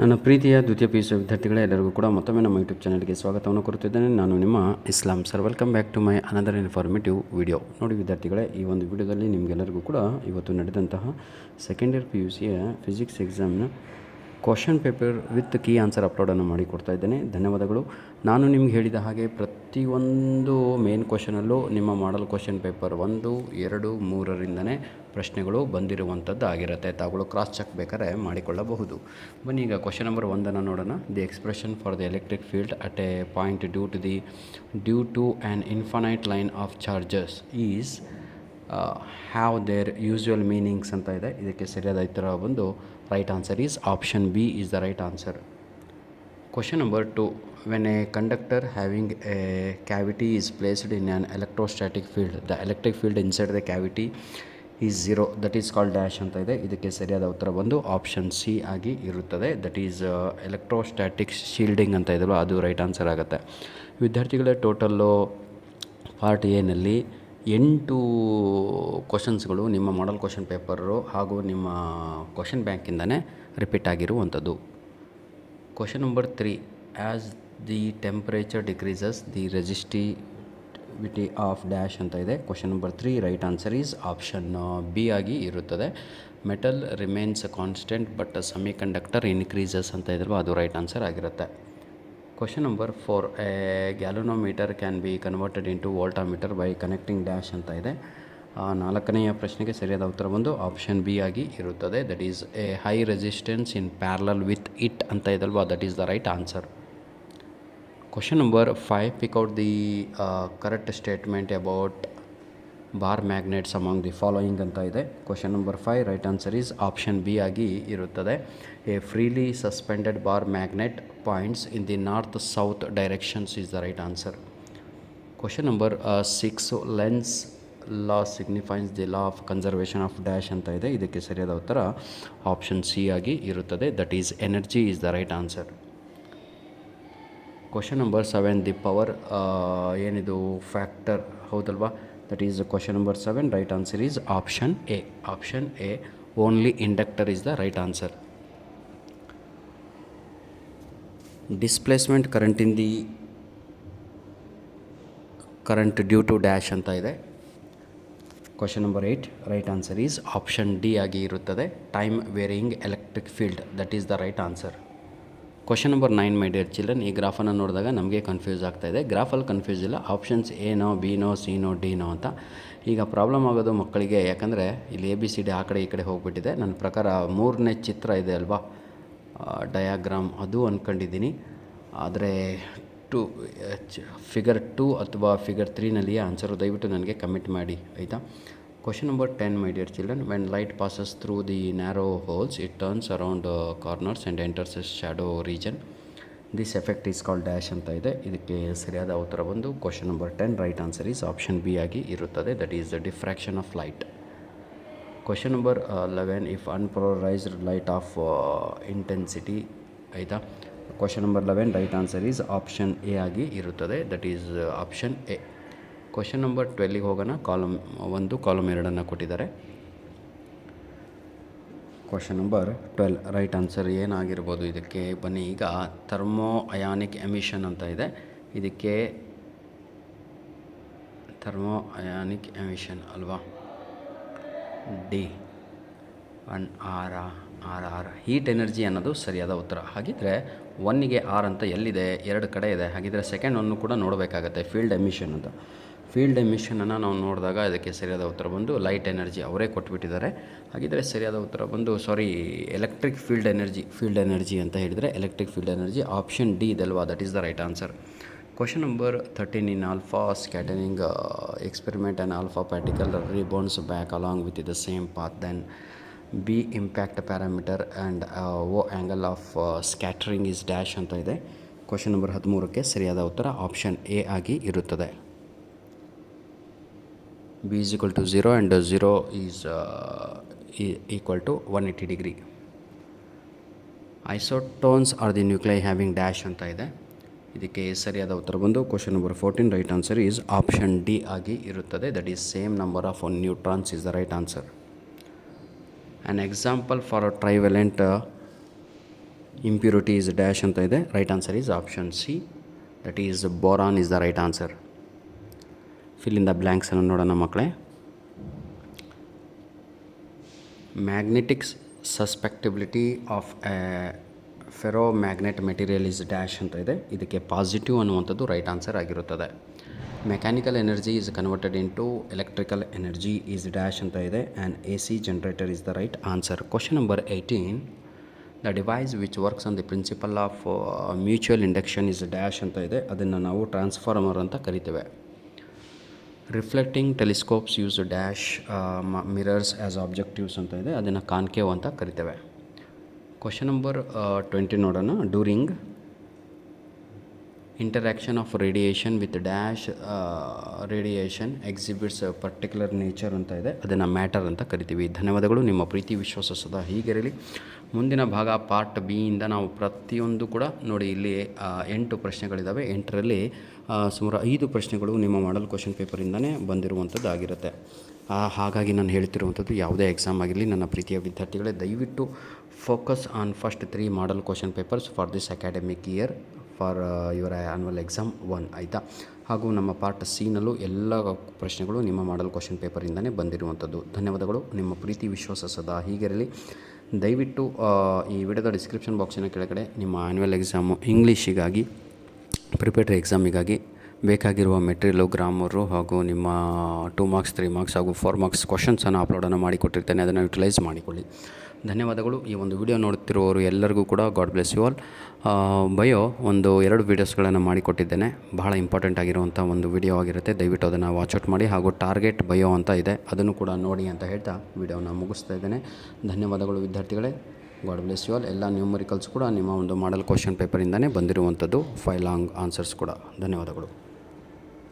ನನ್ನ ಪ್ರೀತಿಯ ದ್ವಿತೀಯ ಪಿ ಯು ಸಿ ವಿದ್ಯಾರ್ಥಿಗಳೇ, ಎಲ್ಲರಿಗೂ ಕೂಡ ಮತ್ತೊಮ್ಮೆ ನಮ್ಮ ಯೂಟ್ಯೂಬ್ ಚಾನಲ್ಗೆ ಸ್ವಾಗತವನ್ನು ಕೋರುತ್ತಿದ್ದೇನೆ. ನಾನು ನಿಮ್ಮ Islam sir. Welcome back to my another informative video. ನೋಡಿ ವಿದ್ಯಾರ್ಥಿಗಳೇ, ಈ ಒಂದು ವಿಡಿಯೋದಲ್ಲಿ ನಿಮಗೆಲ್ಲರಿಗೂ ಕೂಡ ಇವತ್ತು ನಡೆದಂತಹ ಸೆಕೆಂಡ್ ಇಯರ್ ಪಿ ಯು ಸಿಯ ಫಿಸಿಕ್ಸ್ ಎಕ್ಸಾಮ್ನ question paper with key answer ಅಪ್ಲೋಡನ್ನು ಮಾಡಿ ಕೊಡ್ತಾ ಇದ್ದೇನೆ. ಧನ್ಯವಾದಗಳು. ನಾನು ನಿಮ್ಗೆ ಹೇಳಿದ ಹಾಗೆ ಪ್ರತಿಯೊಂದು ಮೇನ್ ಕ್ವಶನಲ್ಲೂ ನಿಮ್ಮ ಮಾಡಲ್ ಕ್ವಶನ್ ಪೇಪರ್ 1, 2, 3ರಿಂದನೇ ಪ್ರಶ್ನೆಗಳು ಬಂದಿರುವಂಥದ್ದು ಆಗಿರುತ್ತೆ. ತಾವುಗಳು ಕ್ರಾಸ್ ಚೆಕ್ ಬೇಕಾದ್ರೆ ಮಾಡಿಕೊಳ್ಳಬಹುದು. ಬನ್ನಿ ಈಗ ಕ್ವಶನ್ ನಂಬರ್ 1 ನೋಡೋಣ. The expression for the electric field at a point due to an infinite line of charges is have their usual meanings ಅಂತ ಇದೆ. ಇದಕ್ಕೆ ಸರಿಯಾದ ಉತ್ತರ ಬಂದು right answer is option B is the right answer. Question number 2. When a conductor having a cavity is placed in an electrostatic field, the electric field inside the cavity is 0. That is called dash ಅಂತ ಇದೆ. ಇದಕ್ಕೆ ಸರಿಯಾದ ಉತ್ತರ ಬಂದು option C ಆಗಿ ಇರುತ್ತದೆ. That is electrostatic shielding ಅಂತ ಇದೆಯಲ್ಲ, ಅದು ರೈಟ್ ಆನ್ಸರ್ ಆಗುತ್ತೆ. ವಿದ್ಯಾರ್ಥಿಗಳೇ, ಟೋಟಲ್ಲು ಪಾರ್ಟ್ ಎನಲ್ಲಿ 8 ಕ್ವಶನ್ಸ್ಗಳು ನಿಮ್ಮ ಮಾಡಲ್ ಕ್ವಶನ್ ಪೇಪರು ಹಾಗೂ ನಿಮ್ಮ ಕ್ವಶನ್ ಬ್ಯಾಂಕಿಂದನೇ ರಿಪೀಟ್ ಆಗಿರುವಂಥದ್ದು. Question number 3. As the temperature decreases, the resistivity of dash ಅಂತ ಇದೆ. Question number 3 right answer is option B ಆಗಿ ಇರುತ್ತದೆ. Metal remains constant but semiconductor increases ಅಂತ ಇದ್ರಲ್ವ, ಅದು ರೈಟ್ ಆನ್ಸರ್ ಆಗಿರುತ್ತೆ. Question number 4. A galvanometer can be converted into voltmeter by connecting dash ಅಂತ ಇದೆ. 4ನೆಯ ಪ್ರಶ್ನೆಗೆ ಸರಿಯಾದ ಉತ್ತರ ಬಂದು ಆಪ್ಷನ್ ಬಿ ಆಗಿ ಇರುತ್ತದೆ. That is a high resistance in parallel with it ಅಂತ ಇದಲ್ವಾ, that is the right answer. Question number 5. Pick out the correct statement about bar magnets among the following ಅಂತ ಇದೆ. Question number 5 right answer is option B ಆಗಿ ಇರುತ್ತದೆ. A freely suspended bar magnet points in the north south directions is the right answer. Question number 6. Lenz law signifies the law of conservation of dash ಅಂತ ಇದೆ. ಇದಕ್ಕೆ ಸರಿಯಾದ ಉತ್ತರ option C ಆಗಿ ಇರುತ್ತದೆ. That is energy is the right answer. Question number 7. The power ಏನಿದು factor ಹೌದಲ್ವಾ, that is question number 7 right answer is option A. Option A only inductor is the right answer. Displacement current in the current due to dash ಅಂತ ಇದೆ. Question number 8 right answer is option D ಆಗಿ ಇರುತ್ತದೆ. Time varying electric field, that is the right answer. Question number 9 my dear children. ಈ ಗ್ರಾಫನ್ನು ನೋಡಿದಾಗ ನಮಗೆ confuse ಆಗ್ತಾ ಇದೆ. ಗ್ರಾಫಲ್ಲಿ confuse ಇಲ್ಲ, ಆಪ್ಷನ್ಸ್ ಎನೋ, ಬಿನೋ, ಸಿನೋ, ಡಿನೋ ಅಂತ. ಈಗ ಪ್ರಾಬ್ಲಮ್ ಆಗೋದು ಮಕ್ಕಳಿಗೆ, ಯಾಕಂದರೆ ಇಲ್ಲಿ ABCD ಆ ಕಡೆ ಈ ಕಡೆ ಹೋಗಿಬಿಟ್ಟಿದೆ. ನನ್ನ ಪ್ರಕಾರ 3ನೇ ಚಿತ್ರ ಇದೆ ಅಲ್ವಾ, ಡಯಾಗ್ರಾಮ್, ಅದು ಅಂದ್ಕೊಂಡಿದ್ದೀನಿ. ಆದರೆ ಫಿಗರ್ 2 ಅಥವಾ ಫಿಗರ್ 3ನಲ್ಲಿಯೇ ಆನ್ಸರು. ದಯವಿಟ್ಟು ನನಗೆ ಕಮೆಂಟ್ ಮಾಡಿ, ಆಯಿತಾ. Question number 10 my dear children. When light passes through the narrow holes it turns around corners and enters a shadow region. This effect is called dash ಅಂತ ಇದೆ. ಇದಕ್ಕೆ ಸರಿಯಾದ ಉತ್ತರ ಬಂದು question number 10 right answer is option B ಆಗಿ ಇರುತ್ತದೆ. That is the diffraction of light. Question number 11. If unpolarised light of intensity, ಆಯಿತಾ. Question number 11 right answer is option A ಆಗಿ ಇರುತ್ತದೆ. That is option A. Question number 12ಗೆ ಹೋಗೋಣ. Column 1, column 2 ಕೊಟ್ಟಿದ್ದಾರೆ. Question number 12 right answer ಏನಾಗಿರ್ಬೋದು ಇದಕ್ಕೆ? ಬನ್ನಿ, ಈಗ ಥರ್ಮೋ ಅಯಾನಿಕ್ ಎಮಿಷನ್ ಅಂತ ಇದೆ. ಇದಕ್ಕೆ ಥರ್ಮೋ ಅಯಾನಿಕ್ ಎಮಿಷನ್ ಅಲ್ವಾ, ಡಿ. ಆರ್ ಹೀಟ್ ಎನರ್ಜಿ ಅನ್ನೋದು ಸರಿಯಾದ ಉತ್ತರ. ಹಾಗಿದ್ದರೆ 1ಗೆ ಆರ್ ಅಂತ ಎಲ್ಲಿದೆ? 2 ಕಡೆ ಇದೆ. ಹಾಗಿದ್ದರೆ ಸೆಕೆಂಡ್ 1 ಕೂಡ ನೋಡಬೇಕಾಗತ್ತೆ, ಫೀಲ್ಡ್ ಎಮಿಷನ್ ಅಂತ. ಫೀಲ್ಡ್ ಎಮಿಷನನ್ನು ನಾವು ನೋಡಿದಾಗ ಅದಕ್ಕೆ ಸರಿಯಾದ ಉತ್ತರ ಬಂದು ಲೈಟ್ ಎನರ್ಜಿ, ಅವರೇ ಕೊಟ್ಬಿಟ್ಟಿದ್ದಾರೆ. ಹಾಗಿದ್ದರೆ ಸರಿಯಾದ ಉತ್ತರ ಬಂದು ಎಲೆಕ್ಟ್ರಿಕ್ ಫೀಲ್ಡ್ ಎನರ್ಜಿ ಅಂತ ಹೇಳಿದರೆ electric field energy option D ಇದಲ್ವಾ, that is the right answer. Question number 13. In alpha scattering experiment and alpha particle rebounds back along with the same path then b impact parameter and O angle of scattering is dash ಅಂತ ಇದೆ. Question number 13ಕ್ಕೆ ಸರಿಯಾದ ಉತ್ತರ option A ಆಗಿ ಇರುತ್ತದೆ. B is equal to 0 and 0 is equal to 180 degree. Isotones are the nuclei having dash ಅಂತ ಇದೆ. ಇದಕ್ಕೆ ಸರಿಯಾದ ಉತ್ತರ ಬಂದು question number 14 right answer is option D ಆಗಿ ಇರುತ್ತದೆ. That is same number of neutrons is the right answer. An example for a trivalent impurity is dash ಅಂತ ಇದೆ. Right answer is option C, that is boron is the right answer. Fill in the ಬ್ಲ್ಯಾಂಕ್ಸನ್ನು ನೋಡೋಣ ಮಕ್ಕಳೇ. Magnetics susceptibility of a ferromagnet material is dash ಅಂತ ಇದೆ. ಇದಕ್ಕೆ positive ಅನ್ನುವಂಥದ್ದು right answer ಆಗಿರುತ್ತದೆ. Mechanical energy is converted into electrical energy is dash ಅಂತ ಇದೆ. And A C generator is the right answer. Question number 18, the device which works on the principle of mutual induction is dash ಅಂತ ಇದೆ. ಅದನ್ನು ನಾವು transformer ಅಂತ ಕರಿತೇವೆ. Reflecting telescopes use dash mirrors as objectives ಅಂತ ಇದೆ. ಅದನ್ನು ಕಾನ್ಕೇವ್ ಅಂತ ಕರಿತೇವೆ. ಕ್ವಶನ್ ನಂಬರ್ 20 ನೋಡೋಣ. During interaction of radiation with dash radiation exhibits particular nature ಅಂತ ಇದೆ. ಅದನ್ನು ಮ್ಯಾಟರ್ ಅಂತ ಕರಿತೀವಿ. ಧನ್ಯವಾದಗಳು. ನಿಮ್ಮ ಪ್ರೀತಿ ವಿಶ್ವಾಸ ಸದಾ ಹೀಗಿರಲಿ. ಮುಂದಿನ ಭಾಗ ಪಾರ್ಟ್ ಬಿ ಇಂದ ನಾವು ಪ್ರತಿಯೊಂದು ಕೂಡ ನೋಡಿ, ಇಲ್ಲಿ 8 ಪ್ರಶ್ನೆಗಳಿದ್ದಾವೆ. 8ರಲ್ಲಿ ಸುಮಾರು 5 ಪ್ರಶ್ನೆಗಳು ನಿಮ್ಮ ಮಾಡಲ್ ಕ್ವಶನ್ ಪೇಪರಿಂದನೇ ಬಂದಿರುವಂಥದ್ದು ಆಗಿರುತ್ತೆ. ಹಾಗಾಗಿ ನಾನು ಹೇಳ್ತಿರುವಂಥದ್ದು ಯಾವುದೇ ಎಕ್ಸಾಮ್ ಆಗಿರಲಿ ನನ್ನ ಪ್ರೀತಿಯ ವಿದ್ಯಾರ್ಥಿಗಳೇ, ದಯವಿಟ್ಟು focus on first 3 model question papers for this academic year for your annual exam 1 ಆಯಿತಾ. ಹಾಗೂ ನಮ್ಮ ಪಾರ್ಟ್ ಸಿನಲ್ಲೂ ಎಲ್ಲ ಪ್ರಶ್ನೆಗಳು ನಿಮ್ಮ ಮಾಡಲ್ ಕ್ವಶನ್ ಪೇಪರಿಂದನೇ ಬಂದಿರುವಂಥದ್ದು. ಧನ್ಯವಾದಗಳು. ನಿಮ್ಮ ಪ್ರೀತಿ ವಿಶ್ವಾಸ ಸದಾ ಹೀಗಿರಲಿ. ದಯವಿಟ್ಟು ಈ ವಿಡಿಯೋದ ಡಿಸ್ಕ್ರಿಪ್ಷನ್ ಬಾಕ್ಸಿನ ಕೆಳಗಡೆ ನಿಮ್ಮ ಆ್ಯನ್ಯುವಲ್ ಎಕ್ಸಾಮು ಇಂಗ್ಲೀಷಿಗಾಗಿ ಪ್ರಿಪೇಟರಿ ಎಕ್ಸಾಮಿಗಾಗಿ ಬೇಕಾಗಿರುವ ಮೆಟೀರಿಯಲು, ಗ್ರಾಮರು ಹಾಗೂ ನಿಮ್ಮ 2 ಮಾರ್ಕ್ಸ್ 3 ಮಾರ್ಕ್ಸ್ ಹಾಗೂ 4 ಮಾರ್ಕ್ಸ್ ಕ್ವಶನ್ಸನ್ನು ಅಪ್ಲೋಡನ್ನು ಮಾಡಿಕೊಟ್ಟಿರ್ತೇನೆ. ಅದನ್ನು ಯುಟಿಲೈಸ್ ಮಾಡಿಕೊಳ್ಳಿ. ಧನ್ಯವಾದಗಳು. ಈ ಒಂದು ವಿಡಿಯೋ ನೋಡುತ್ತಿರುವವರು ಎಲ್ಲರಿಗೂ ಕೂಡ God bless you all. Bio 2 ವೀಡಿಯೋಸ್ಗಳನ್ನು ಮಾಡಿಕೊಟ್ಟಿದ್ದೇನೆ. ಬಹಳ ಇಂಪಾರ್ಟೆಂಟ್ ಆಗಿರುವಂಥ ಒಂದು ವಿಡಿಯೋ ಆಗಿರುತ್ತೆ. ದಯವಿಟ್ಟು ಅದನ್ನು ವಾಚ್ಔಟ್ ಮಾಡಿ. ಹಾಗೂ ಟಾರ್ಗೆಟ್ ಬಯೋ ಅಂತ ಇದೆ, ಅದನ್ನು ಕೂಡ ನೋಡಿ ಅಂತ ಹೇಳ್ತಾ ವಿಡಿಯೋನ ಮುಗಿಸ್ತಾ ಇದ್ದೇನೆ. ಧನ್ಯವಾದಗಳು ವಿದ್ಯಾರ್ಥಿಗಳೇ. God bless you all. ಎಲ್ಲ ನ್ಯೂಮರಿಕಲ್ಸ್ ಕೂಡ ನಿಮ್ಮ ಒಂದು ಮಾಡಲ್ ಕ್ವಶನ್ ಪೇಪರಿಂದನೇ ಬಂದಿರುವಂಥದ್ದು, 5 ಲಾಂಗ್ ಆನ್ಸರ್ಸ್ ಕೂಡ. ಧನ್ಯವಾದಗಳು.